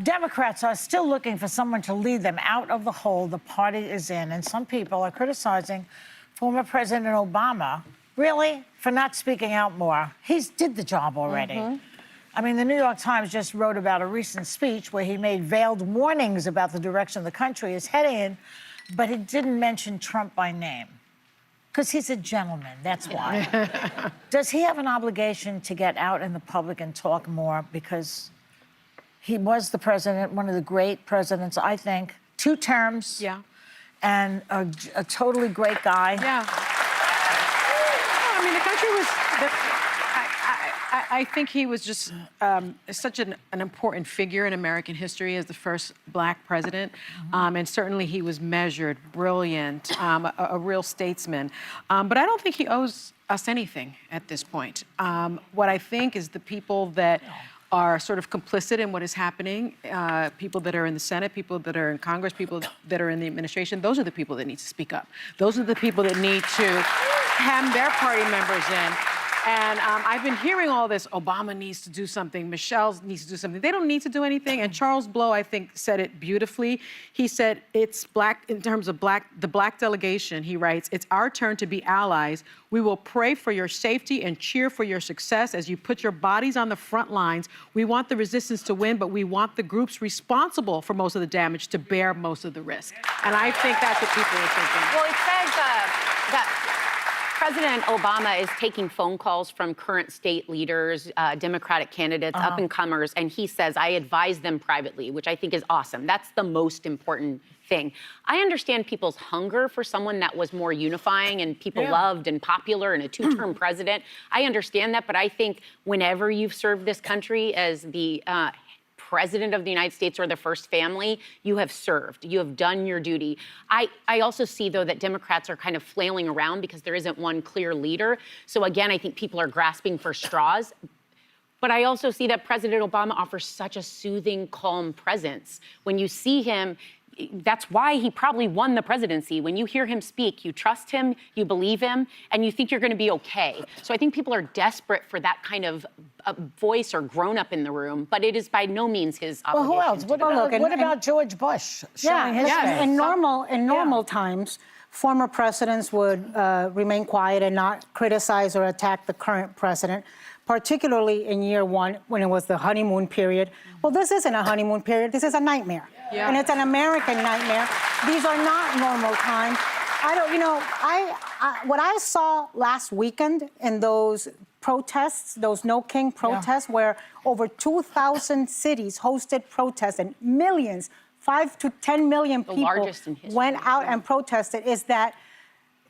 Democrats are still looking for someone to lead them out of the hole the party is in, and some people are criticizing former President Obama, really, for not speaking out more. He did the job already. I mean, the New York Times just wrote about a recent speech where he made veiled warnings about the direction the country is heading in, but he didn't mention Trump by name. Because he's a gentleman, that's why. Does he have an obligation to get out in the public and talk more? Because he was the president, one of the great presidents, I think, 2 terms. Yeah. And a totally great guy. Yeah. I mean, the country was... I think he was just such an important figure in American history as the first Black president. And certainly he was measured, brilliant, a real statesman. But I don't think he owes us anything at this point. What I think is the people that are sort of complicit in what is happening, people that are in the Senate, people that are in Congress, people that are in the administration, those are the people that need to speak up. Those are the people that need to hem their party members in. And I've been hearing all this, Obama needs to do something, Michelle needs to do something. They don't need to do anything. And Charles Blow, I think, said it beautifully. He said, it's Black, in terms of the Black delegation, he writes, it's our turn to be allies. We will pray for your safety and cheer for your success as you put your bodies on the front lines. We want the resistance to win, but we want the groups responsible for most of the damage to bear most of the risk. And I think that's what people are thinking. Well, it says that President Obama is taking phone calls from current state leaders, Democratic candidates, up-and-comers, and he says, I advise them privately, which I think is awesome. That's the most important thing. I understand people's hunger for someone that was more unifying and people loved and popular and a 2-term president. I understand that, but I think whenever you've served this country as the President of the United States or the first family, you have served. You have done your duty. I also see, though, that Democrats are kind of flailing around because there isn't one clear leader. So again, I think people are grasping for straws. But I also see that President Obama offers such a soothing, calm presence. When you see him, that's why he probably won the presidency. When you hear him speak, you trust him, you believe him, and you think you're going to be okay. So I think people are desperate for that kind of voice or grown-up in the room, but it is by no means his obligation. Well, who else? What about George Bush showing his face? In normal times, former presidents would remain quiet and not criticize or attack the current president, particularly in year 1 when it was the honeymoon period. Well, this isn't a honeymoon period. This is a nightmare. And it's an American nightmare. These are not normal times. What I saw last weekend in those protests, those No King protests, where over 2,000 cities hosted protests and millions, 5 to 10 million people went out and protested, is that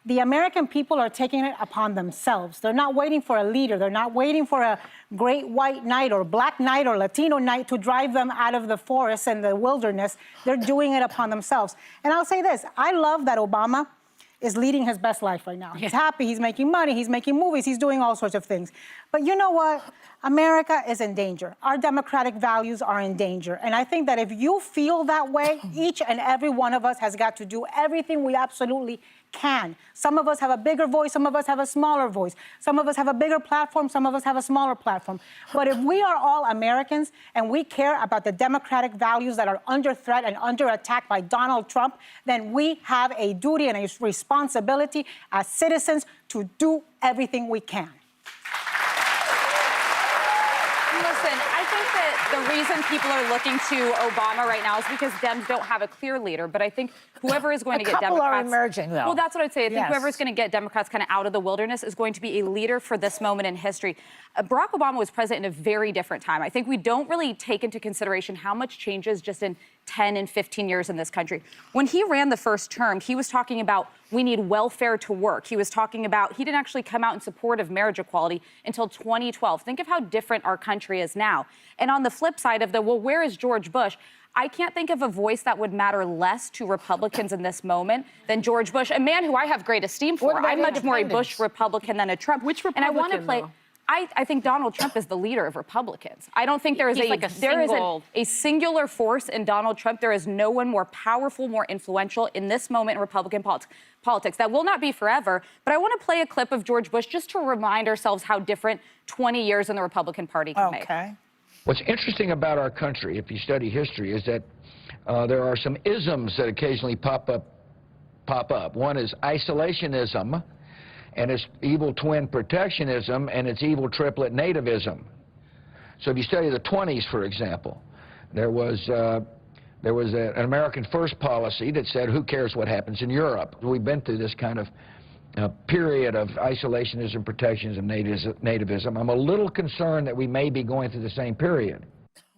the American people are taking it upon themselves. They're not waiting for a leader. They're not waiting for a great white knight or black knight or Latino knight to drive them out of the forest and the wilderness. They're doing it upon themselves. And I'll say this, I love that Obama is leading his best life right now. He's happy, he's making money, he's making movies, he's doing all sorts of things. But you know what? America is in danger. Our democratic values are in danger. And I think that if you feel that way, each and every one of us has got to do everything we absolutely can. Some of us have a bigger voice, some of us have a smaller voice. Some of us have a bigger platform, some of us have a smaller platform. But if we are all Americans and we care about the democratic values that are under threat and under attack by Donald Trump, then we have a duty and a responsibility as citizens to do everything we can. Listen, I think that the reason people are looking to Obama right now is because Dems don't have a clear leader. But I think whoever is going to get Democrats... A couple are emerging, though. Well, that's what I'd say. I think whoever is going to get Democrats kind of out of the wilderness is going to be a leader for this moment in history. Barack Obama was president in a very different time. I think we don't really take into consideration how much changes just in 10 and 15 years in this country. When he ran the first term, he was talking about we need welfare to work. He was talking about, he didn't actually come out in support of marriage equality until 2012. Think of how different our country is now. And on the flip side of the, well, where is George Bush? I can't think of a voice that would matter less to Republicans in this moment than George Bush, a man who I have great esteem for. I'm much more a Bush Republican than a Trump. Which Republican, and I want to play. though? I think Donald Trump is the leader of Republicans. I don't think there is a singular force in Donald Trump. There is no one more powerful, more influential in this moment in Republican politics. That will not be forever. But I want to play a clip of George Bush just to remind ourselves how different 20 years in the Republican Party can make. What's interesting about our country, if you study history, is that there are some isms that occasionally pop up. One is isolationism, and it's evil twin protectionism, and it's evil triplet nativism. So if you study the 20s, for example, there was an American First policy that said, who cares what happens in Europe? We've been through this kind of period of isolationism, protectionism, nativism. I'm a little concerned that we may be going through the same period.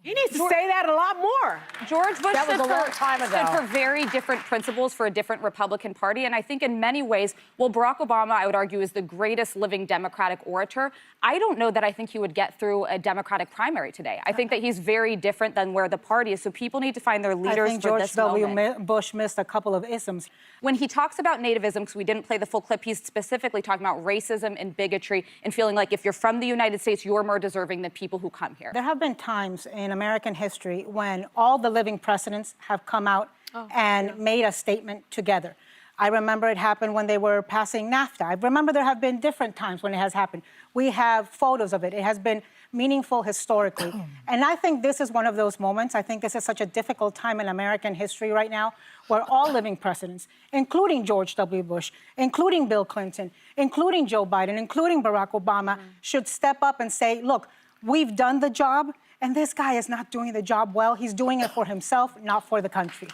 He needs to say that a lot more. George Bush That was stood a long time ago. for very different principles for a different Republican Party. And I think in many ways, while Barack Obama, I would argue, is the greatest living Democratic orator, I don't know that I think he would get through a Democratic primary today. I think that he's very different than where the party is. So people need to find their leaders I think for George this W. moment. Bush missed a couple of isms. When he talks about nativism, because we didn't play the full clip, he's specifically talking about racism and bigotry and feeling like if you're from the United States, you're more deserving than people who come here. There have been times in American history when all the living presidents have come out and made a statement together. I remember it happened when they were passing NAFTA. I remember there have been different times when it has happened. We have photos of it. It has been meaningful historically. And I think this is one of those moments. I think this is such a difficult time in American history right now where all living presidents, including George W. Bush, including Bill Clinton, including Joe Biden, including Barack Obama, should step up and say, look, we've done the job, and this guy is not doing the job well. He's doing it for himself, not for the country.